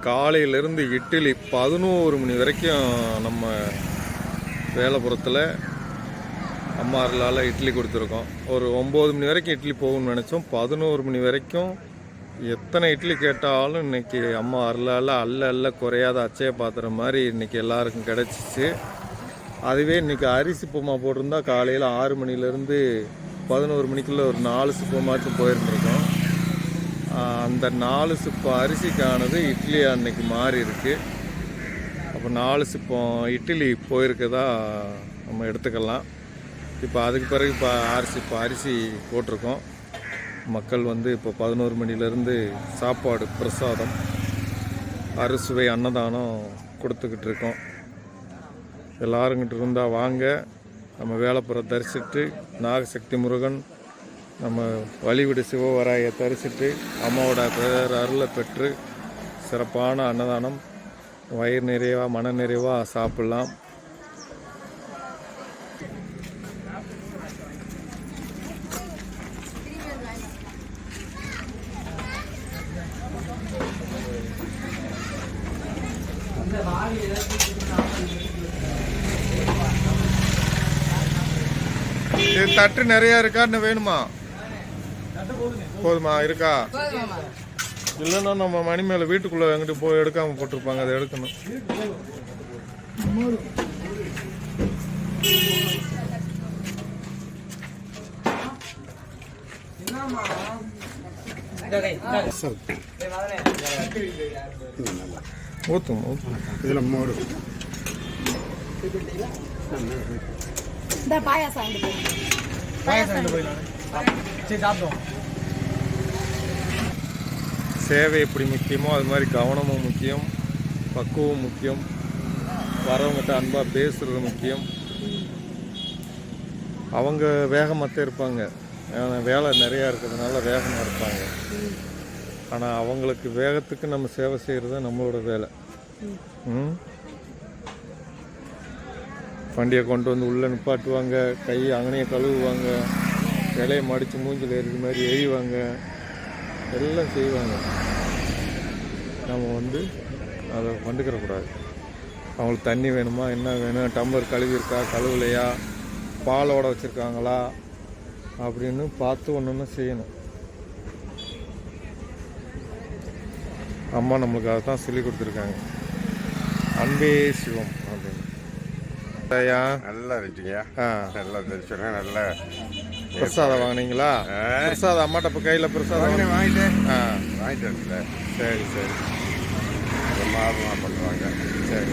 காலையிலேருந்து இட்லி 11 மணி வரைக்கும் நம்ம வேலைப்புறத்தில் அம்மா அருளால் இட்லி கொடுத்துருக்கோம். ஒரு 9 மணி வரைக்கும் இட்லி போகும்னு நினச்சோம். 11 மணி வரைக்கும் எத்தனை இட்லி கேட்டாலும் இன்றைக்கி அம்மா அருளால் அல்ல குறையாத அச்சய பாத்திரம் மாதிரி இன்றைக்கி எல்லாருக்கும் கிடச்சிச்சு. அதுவே இன்றைக்கி அரிசி உப்புமா போட்டிருந்தா காலையில் 6 மணிலேருந்து 11 மணிக்குள்ளே ஒரு 4 சிப்பமாச்சும் போயிருந்துருக்கோம். அந்த 4 சிப்பம் அரிசிக்கானது இட்லி அன்னைக்கு மாறி இருக்குது. அப்போ 4 சிப்பம் இட்லி போயிருக்கதா நம்ம எடுத்துக்கலாம். இப்போ அதுக்கு பிறகு இப்போ 6 சிப்பம் அரிசி போட்டிருக்கோம். மக்கள் இப்போ 11 மணிலேருந்து சாப்பாடு பிரசாதம் அறுசுவை அன்னதானம் கொடுத்துக்கிட்டு இருக்கோம். எல்லாருங்கிட்ட இருந்தால் வாங்க, நம்ம வேலைப்புற தரிசிட்டு நாகசக்தி முருகன் நம்ம வழிவிடு சிவவராயை தரிசித்து அம்மாவோட அருளை பெற்று சிறப்பான அன்னதானம் வயிறு நிறைவாக மன நிறைவாக சாப்பிட்லாம். இது தட்டு நிறையா இருக்கா? இன்னும் வேணுமா? போதுமா? இருக்கா? இல்லைன்னா நம்ம மணி மேலே வீட்டுக்குள்ளே எங்கிட்ட போய் எடுக்காமல் போட்டிருப்பாங்க, அதை எடுக்கணும். ஊற்றும் இதில் மோர் சேவை எப்படி முக்கியமோ அது மாதிரி கவனமும் முக்கியம், பக்குவம் முக்கியம், வரவங்கிட்ட அன்பாக பேசுகிறது முக்கியம். அவங்க வேகமாக இருப்பாங்க, வேலை நிறையா இருக்கிறதுனால வேகமாக இருப்பாங்க. ஆனால் அவங்களுக்கு வேகத்துக்கு நம்ம சேவை செய்கிறது நம்மளோட வேலை. வண்டியை கொண்டு வந்து உள்ளே நிப்பாட்டுவாங்க, கை அங்கனையை கழுவுவாங்க, இலையை மடித்து மூஞ்சில் எரிஞ்ச மாதிரி எரிவாங்க, எல்லாம் செய்வாங்க. நம்ம அதை கண்டுக்கிறக்கூடாது. அவங்களுக்கு தண்ணி வேணுமா, என்ன வேணும், டம்ளர் கழுவி இருக்கா கழுவுலையா, பாலோட வச்சுருக்காங்களா அப்படின்னு பார்த்து ஒன்று செய்யணும். அம்மா நம்மளுக்கு அதை தான் சொல்லி கொடுத்துருக்காங்க. அன்பே சிவம் அப்படின்னு. நல்லா இருந்துச்சுங்க. நல்லா தரிசனம், நல்ல பிரசாதம் வாங்கினீங்களா? பிரசாதம் அம்மாட்ட இப்போ கையில் பிரசாதம் வாங்கிட்டு இருக்குல்ல. சரி சரி, மாதமாக பண்ணுவாங்க. சரி.